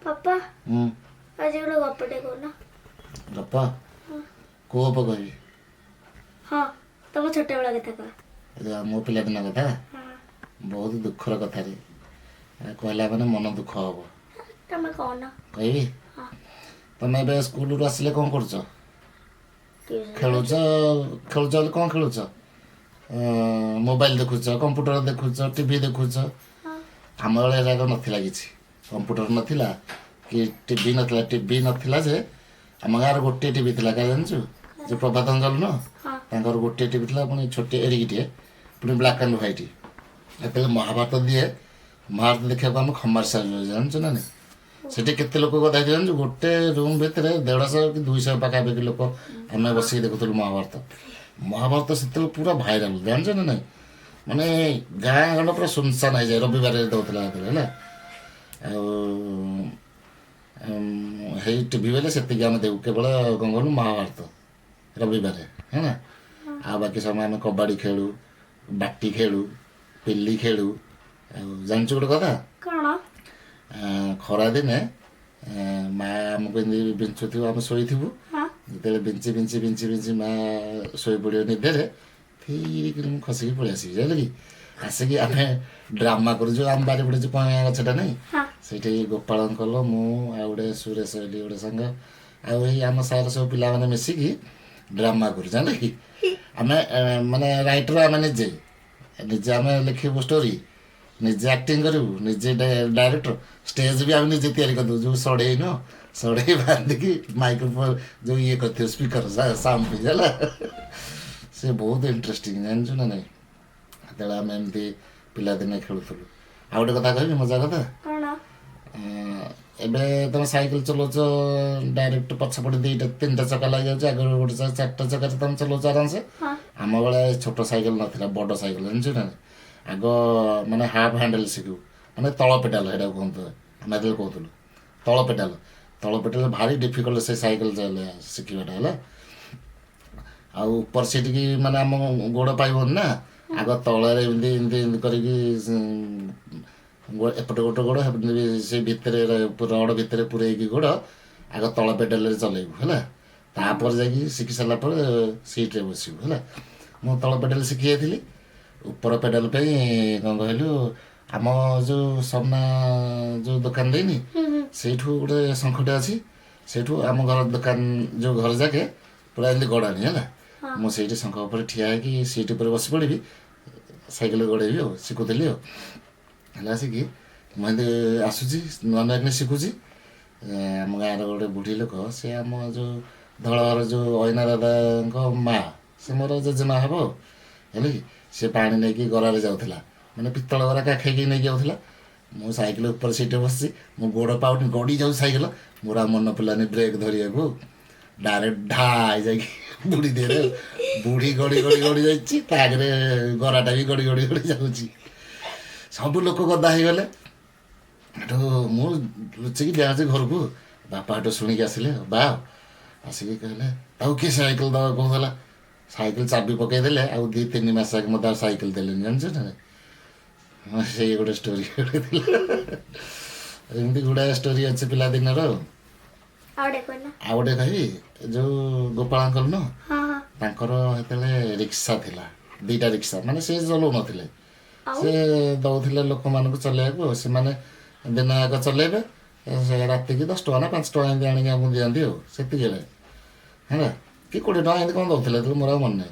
पापा आज गोटे गपटे कहना गप को गप कहबी हाँ तुम छोटे बेला कथा कह मो पिलादिन कथा बहुत दुखर कथा रे कहला माने मन दुख हम तुम कहना कहबी तुम ए स्कूल रू आसिले कौन कर खेलुच खेलुच कौन खेलुच मोबाइल देखुच कंप्यूटर देखुच टीवी देखुच आम बेले एराक नाला कि कंप्यूटर नाला कि टीवी नाला टीवी नाला जे आम गाँव गोटे टीवी थी क्या जानचु जो प्रभात अंजल न गोटे टीवी थी पुणी छोटे एरिकीटे पुणी ब्लाक एंड व्हाइट ये महाभारत दिए महाभारत देखा आम खमार साल जानचु ना सेठी केते लोक गदा जानचु गोटे रूम भितर 150 कि 200 पाखापाखि लोक आम बस देखुलु महाभारत से पूरा भाइराल जानच ना ना माने गाँ गंड पूरा सुनसान हो जाए रविवार दौला है टीवी बेले से आम देखू केवल कौन कहूँ महाभारत रविवार है ना आ बाकी समय आम कबाड़ी खेलु बाटी खेलु पिली खेलु जानचु गोटे कथा खरा दिने माँ आमको बिंचुव आम शोथु जो बिंची बिंची बिंची बिंची माँ शो पड़ो निदे फिर खसिकी पलि आसबि जान कि आसिक आम ड्रामा करूँ आम बारिपटे जो पया गछटा नहीं से गोपाल अंकल मु गोटे सुरेश बोली गोटे सांग आम सार सब पिला मैंने मिसिकी ड्रामा करूँ जान कि आम माने राइटर आम निजे निजे आम लिखू स्टोरी निजे एक्टिंग करूँ निजे डायरेक्टर स्टेज भी आम निजे तैयारी कर जो सड़े न सड़े बांधिकी माइक्रोफोन जो ये करते स्पीकर साउंड भी है से बहुत इंटरेस्टिंग जानचु ना नहीं जो आम एमती पिलादिने खेलुलु आ गोटे कथा कहबी मजा कथा एबे तुम साइकिल चलाउछ डायरेक्ट पछपटे 2-3टा चक्का लग जाए आगे गोटे 4टा चक्का तुम चलाउछ आराम से आम बेले छोट साइकिल नाला बड़ साइकिल जानचु ना आग माने हाफ हैंडल शिखु माने तल पेडाल है कहतु आम जो कहूँ तल पेडाल भारी डिफिकल्ट से साइकिल चल शिखा है आ ऊपर सीट की माने आम गोड़ पाइबन ना आग तलरे एपटे गोटे गोड़ से भितर रड भितर पूरेकी गोड़ आग तल पेडाल चलैबू है तापर जा शिखी सारापर सीट्रे बसबू है मु तल पेडाल शिखी जाइली ऊपर पेडाल पे कौन कहलु आम जो सामना जो दुकान देनी से गोटे शंखटे अच्छी से आम घर दुकान जो घर जाके पूरा एमती गड़ानी है मुझे शंख उपर ठिया है सीट पर बस पड़ी साइकेल गड़ेबी शिखुली है आसिकी मुझे आसूसी नुआ नुआ शिखुची आम गाँव गोटे बुढ़ी लोक से आम जो धलर जो अइना दादा माँ से मोर जेजेमा हे है कि सी पा नहीं गरारे जाऊला मैंने पितल गरा काखी नहीं जाऊला मु साइकेल ऊपर सीटे बस मो गोड़ पाउनी गड़ी जाऊ साइकेल मोर मन पड़ानी ब्रेक धरिया को डायरेक्ट ढाई जा बुढ़ी दे बुढ़ी गड़ी गड़ी गड़ी जागे गराटा भी गड़ी गड़ी गड़ी जाऊँगी सब लोक गदा हो गले मु लुचिकी जाऊँगी घर को बापा हटो शुणिकी आसिले बा आसिक कहले ताऊ किए साइकेल दवा कहला साइकेल चाबी पकईदे आ 2-3 मास आगे मत साइकेल देले जानच ना से गोटे स्टोरी एमती गुड़ाए स्टोरी अच्छे पिलादिन आ गोटे कहबी जो गोपाल अंकल न रिक्शा थिला 2टा रिक्शा माने से चलाऊ नथिले से दौले लोक मान चलैया से माने दिन आग चलेबे राति की 10 टका ना 5 टका एमती आनिक आमको दिखाती से है कि 20 टका एमती कौन दौले मोर मन ना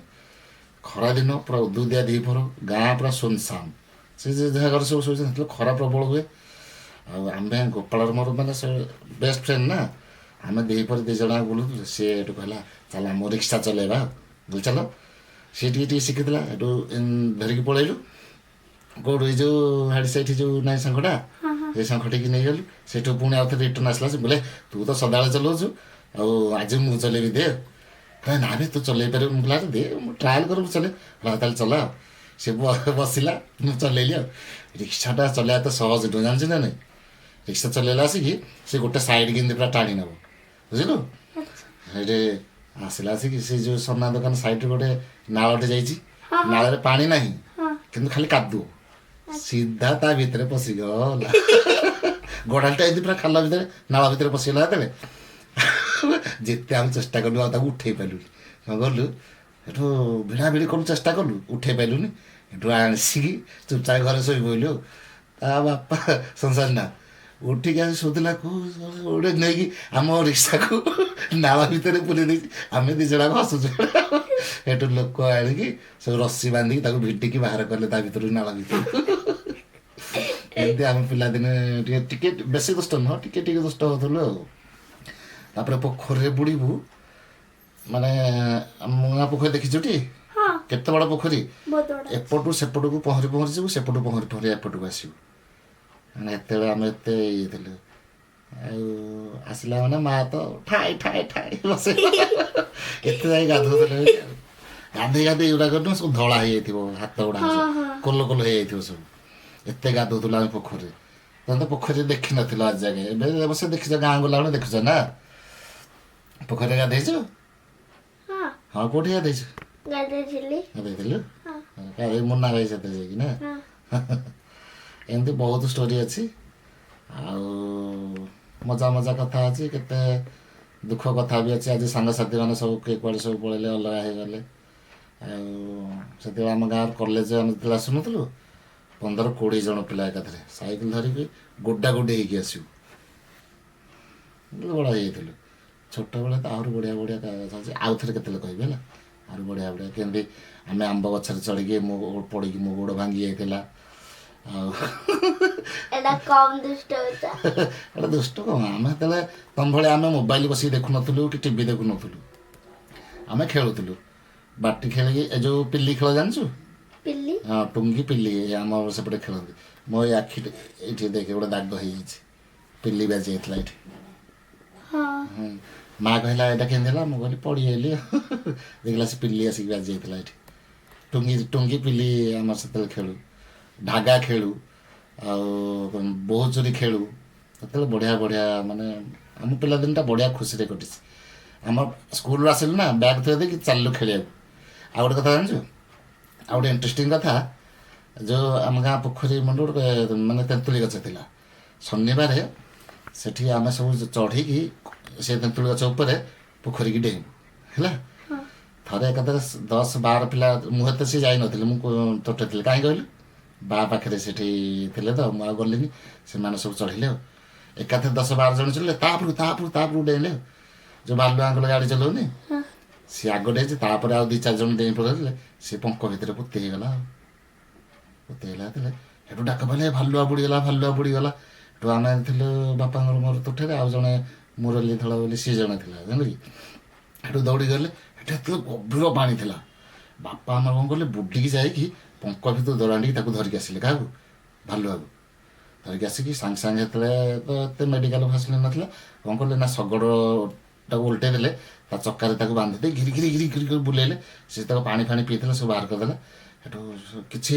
खरा दिन पूरा उदुदिया दीपर गाँ पूरा सुनसान से जहाँ घर सब शो खरा प्रबल हुए आम गोपाल मोर मैंने बेस्ट फ्रेंड ना आम दीपर 2 जन बुलू सी कहला चल आम रिक्शा चलेबा बोल चल सी शिखीला धरिकी पलैलु कौट जो हाड़ी से जो ना शंखटा ये शंखटी की नहीं गलु से पुणी आउ थे रिटर्न आसला से बोले तू तो सदा चलाऊँ आज मुझे चलेबी दे कह ना तू चल पार मुझे दे ट्राएल कर चले ताल चला से बसला मुझे चलैली रिक्शाटा चलैया तो सहज नुह जानच ना नहीं रिक्शा चलैला आसिकी से गोटे साइड कि पूरा टाणी नब बुझलु ये आसला आसिकी से जो सोना दुकान साइड गोटे नालटे जाल पानी ना कि खाली कादू सीधा ता भितर पशिगला ଗଡ଼ାଲଟା ଏମିତି ପୁରା ଖାଲ ଭିତରେ ନାଳ ଭିତରେ ପଶିଗଲା ଯେତେବେଳେ ଯେତେ ଆମେ ଚେଷ୍ଟା କଲୁ ଆଉ ତାକୁ ଉଠେଇ ପାରିଲୁନି। କ'ଣ କଲୁ ଏଠୁ ଭିଡ଼ା ଭିଡ଼ି କଲୁ, ଚେଷ୍ଟା କଲୁ, ଉଠେଇ ପାରିଲୁନି। ଏଠୁ ଆସିକି ଚୁପଚାପ ଘରେ ଶୋଇ ପଡ଼ିଲୁ। ତା ବାପା ସଂସାର ନା ଉଠିକି ଆସି ଶୋଧିଲା ଗୋଟେ ନେଇକି ଆମ ରିକ୍ସାକୁ ନାଳ ଭିତରେ ପୁରେଇ ଦେଇଛି। ଆମେ ଦି ଜଣ ହସୁଛୁ। ଏଠୁ ଲୋକ ଆଣିକି ସବୁ ରସି ବାନ୍ଧିକି ତାକୁ ଭିଡ଼ିକି ବାହାର କଲେ ତା ଭିତରୁ, ନାଳ ଭିତରୁ। ଏମିତି ଆମେ ପିଲାଦିନେ ଟିକେ ଟିକେ ବେଶୀ ଦୁଷ୍ଟ ନୁହଁ, ଟିକେ ଟିକେ ଦୁଷ୍ଟ ହଉଥିଲୁ ଆଉ। ତାପରେ ପୋଖରୀରେ ବୁଡ଼ିବୁ, ମାନେ ମୁଁଆ ପୋଖରୀ ଦେଖିଛୁଟି? ହଁ କେତେ ବଡ଼ ପୋଖରୀ! ବହୁତ ବଡ଼। ଏପଟୁ ସେପଟକୁ ପହଁରି ପହଁରି ଯିବୁ, ସେପଟୁ ପହଁରି ପହଁରି ଏପଟକୁ ଆସିବୁ। ମାନେ ଏତେବେଳେ ଆମେ ଏତେ ଇଏ ଥିଲୁ। ଆଉ ଆସିଲା ମାନେ ମା ତ ଠାଏ ଠାଏ ଠାଏ ବସେ। ଏତେ ଯାଇ ଗାଧୋଉଥିଲେ। ଗାଧୋଇ ଗାଧୋଇ ଏଗୁଡ଼ା କରିନୁ ସବୁ ଧଳା ହେଇଯାଇଥିବ, ହାତ ଗୁଡ଼ା କୋଲ କୋଲ ହେଇଯାଇଥିବ ସବୁ। ଏତେ ଗାଧୋଉଥିଲୁ ଆମେ ପୋଖରୀରେ। ତମେ ତ ପୋଖରୀରେ ଦେଖିନଥିଲ ଆଜି ଯାକେ, ଏବେ ଅବଶ୍ୟ ଦେଖିଛ, ଗାଁ ଗଲାବେଳେ ଦେଖୁଛ ନା। ପୋଖରୀରେ ଗାଧୋଇଛୁ? ହଁ କୋଉଠି ଗାଧୋଇଛୁ? ଗାଧୋଇଥିଲୁ? ଗାଧୋଇ ମୁନା ଭାଇ ସହିତ ଯାଇକି ନା। ଏମିତି ବହୁତ ଷ୍ଟୋରି ଅଛି। ଆଉ ମଜା ମଜା କଥା ଅଛି, କେତେ ଦୁଃଖ କଥା ବି ଅଛି। ଆଜି ସାଙ୍ଗସାଥି ମାନେ ସବୁ କିଏ କୁଆଡ଼େ ସବୁ ପଳେଇଲେ, ଅଲଗା ହେଇଗଲେ। ଆଉ ସେତେବେଳେ ଆମ ଗାଁର କଲେଜ ଆମେ ଯେତେବେଳେ ଆସୁନଥିଲୁ, 15-20 ଜଣ ପିଲା ଏକାଥରେ ସାଇକେଲ ଧରିକି ଗୋଡ଼ା ଗୋଡ଼ି ହେଇକି ଆସିବୁ। ବଡ଼ ହେଇଯାଇଥିଲୁ। ଛୋଟବେଳେ ତ ଆହୁରି ବଢ଼ିଆ ବଢ଼ିଆ ଅଛି। ଆଉ ଥରେ କେତେବେଳେ କହିବି ହେଲା। ଆହୁରି ବଢ଼ିଆ ବଢ଼ିଆ କେମିତି ଆମେ ଆମ୍ବ ଗଛରେ ଚଢ଼ିକି ପଡ଼ିକି ମୋ ଗୋଡ଼ ଭାଙ୍ଗି ଯାଇଥିଲା। ଆଉ ଏଟା କମ୍ ଦୁଷ୍ଟ ହଉଛ। ଏଟା ଦୁଷ୍ଟ କ'ଣ, ଆମେ ସେତେବେଳେ ତମ ଭଳିଆ ଆମେ ମୋବାଇଲ ବସିକି ଦେଖୁନଥିଲୁ କି ଟିଭି ଦେଖୁନଥିଲୁ। ଆମେ ଖେଳୁଥିଲୁ ବାଟି ଖେଳିକି। ଏ ଯେଉଁ ପିଲି ଖେଳ ଜାଣିଛୁ? ପିଲି? ହଁ, ଟୁଙ୍ଗି ପିଲି ଆମର ସେପଟେ ଖେଳନ୍ତି। ମୋ ଏଇ ଆଖି ଏଇଠି ଦେଖେ ଗୋଟେ ଦାଗ ହେଇଯାଇଛି, ପିଲି ବାଜି ଯାଇଥିଲା ଏଇଠି। ମା କହିଲା ଏଇଟା କେମିତି ହେଲା? ମୁଁ କହିଲି ପଡ଼ିଯାଇଲି। ଦେଖିଲା ସେ ପିଲି ଆସିକି ବାଜି ଯାଇଥିଲା ଏଇଠି। ଟୁଙ୍ଗି ପିଲି ଆମର ସେତେବେଳେ ଖେଳୁ, ଢାଗା ଖେଳୁ, ଆଉ ବୋହୂ ଚୋରି ଖେଳୁ। ସେତେବେଳେ ବଢ଼ିଆ ବଢ଼ିଆ, ମାନେ ଆମ ପିଲାଦିନଟା ବଢ଼ିଆ ଖୁସିରେ କଟିଛି। ଆମ ସ୍କୁଲରୁ ଆସିଲୁ ନା, ବ୍ୟାଗ୍ ଥୋଇ ଦେଇକି ଚାଲିଲୁ ଖେଳିବାକୁ। ଆଉ ଗୋଟେ କଥା ଜାଣିଛୁ, ଆଉ ଗୋଟେ ଇଣ୍ଟରେଷ୍ଟିଂ କଥା, ଯେଉଁ ଆମ ଗାଁ ପୋଖରୀ ମୁଣ୍ଡ ଗୋଟେ ମାନେ ତେନ୍ତୁଳି ଗଛ ଥିଲା। ଶନିବାର ସେଠି ଆମେ ସବୁ ଚଢ଼ିକି ସେ ତେନ୍ତୁଳି ଗଛ ଉପରେ ପୋଖରୀକି ଡେଇଁବୁ ହେଲା। ଥରେ ଏକାଥରେ 10-12 ପିଲା, ମୁଁ ଏତେ ସେ ଯାଇନଥିଲି, ମୁଁ ତୋଟେଥିଲି। କାହିଁ କହିଲୁ? ବା ପାଖରେ ସେଠି ଥିଲେ ତ, ମୁଁ ଆଉ ଗଲିନି। ସେମାନେ ସବୁ ଚଢ଼ିଲେ ଆଉ ଏକାଥରେ 10-12 ଜଣ ଚଢ଼ିଲେ। ତାପରୁ ଡେଇଁଲେ ଆଉ। ଯେଉଁ ବାଲୁଆଙ୍କର ଗାଡ଼ି ଚଲାଉନି, ସିଏ ଆଗ ଡେଇଁଛି, ତାପରେ ଆଉ 2-4 ଜଣ ଡେଇଁ ପଡ଼ିଲେ। ସିଏ ପଙ୍କ ଭିତରେ ପୋତି ହେଇଗଲା ଆଉ। ପୋତି ହେଇଗଲା ଯେତେବେଳେ ସେଠୁ ଡାକ ପାଇଲେ, ଭାଲୁଆ ବୁଡ଼ିଗଲା, ଭାଲୁଆ ବୁଡ଼ିଗଲା। ସେଠୁ ଆମେ ଥିଲୁ ବାପାଙ୍କର ମୋର ତୋଠରେ, ଆଉ ଜଣେ ମୁରଲି ଧଳ ବୋଲି ସିଏ ଜଣେ ଥିଲା, ଜାଣିଲି। ସେଠୁ ଦୌଡ଼ି ଗଲେ। ସେଠି ଏତେ ଗଭୀର ପାଣି ଥିଲା। ବାପା ଆମର କ'ଣ କଲେ, ବୁଡ଼ିକି ଯାଇକି ପଙ୍କ ଭିତରୁ ଦୌଡ଼ାଣ୍ଡିକି ତାକୁ ଧରିକି ଆସିଲେ। କାହାକୁ? ଭାଲୁଆକୁ ଧରିକି ଆସିକି ସାଙ୍ଗେ ସାଙ୍ଗେ, ଯେତେବେଳେ ତ ଏତେ ମେଡ଼ିକାଲ ଫାସିଲିଟି ନଥିଲା, କ'ଣ କଲେ ନା ଶଗଡ଼ଟାକୁ ଓଲଟେଇ ଦେଲେ, ତା ଚକାରେ ତାକୁ ବାନ୍ଧି ଦେଇ ଘିରି ଘିରି ଘିରି ଘିରି କରି ବୁଲେଇଲେ। ସେ ତାକୁ ପାଣି ଫାଣି ପିଇଥିଲେ, ସବୁ ବାହାର କରିଦେଲେ। ସେଠୁ କିଛି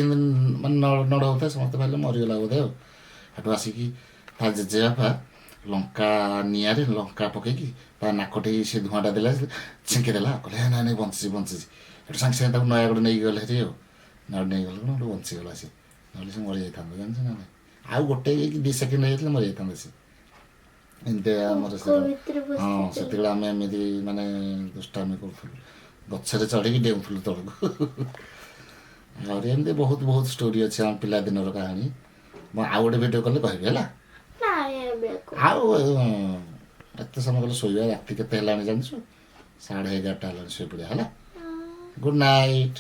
ମାନେ ନଡ଼ ହେଉଥାଏ, ସମସ୍ତେ ଭାବିଲେ ମରିଗଲା ବୋଧେ ଆଉ। ସେଠୁ ଆସିକି ତା ଜେଜେବାପା ଲଙ୍କା ନିଆଁରେ ଲଙ୍କା ପକେଇକି ତା ନାକଟି ସେ ଧୂଆଁଟା ଦେଲା, ଛିଙ୍କି ଦେଲା, କହିଲେ ନାଇଁ ନାଇଁ ବଞ୍ଚିଛି ବଞ୍ଚିଛି। ସେଠୁ ସାଙ୍ଗେ ସାଙ୍ଗେ ତାକୁ ନୟାଗଡ଼ ନେଇକି ଗଲେ ସେଠି ଆଉ। ନୟାଗଡ଼ ନେଇଗଲେ କ'ଣ ଗୋଟେ ବଞ୍ଚିଗଲା ସେ, ନହେଲେ ସେ ମରିଯାଇଥାନ୍ତା, ଜାଣିଛ ନା ନାହିଁ। ଆଉ 1-2 ସେକେଣ୍ଡ ହେଇଯାଇଥିଲେ ମରିଯାଇଥାନ୍ତେ ସେ। ଏମିତି ଆମର ହଁ, ସେତେବେଳେ ଆମେ ଏମିତି ମାନେ ଦୁଷ୍ଟାମି କରୁଥିଲୁ, ଗଛରେ ଚଢ଼ିକି ଡେଉଁଥିଲୁ ତଳକୁ। ଆହୁରି ଏମିତି ବହୁତ ବହୁତ ଷ୍ଟୋରି ଅଛି ଆମ ପିଲାଦିନର କାହାଣୀ। ମୁଁ ଆଉ ଗୋଟେ ଭିଡ଼ିଓ କଲେ କହିବି ହେଲା। ଆଉ ଏତେ ସମୟ କଲେ ଶୋଇବା, ରାତି କେତେ ହେଲାଣି ଜାଣିଛୁ? 11:30 ହେଲାଣି, ଶୋଇପଡ଼ିବା ହେଲା। Good night.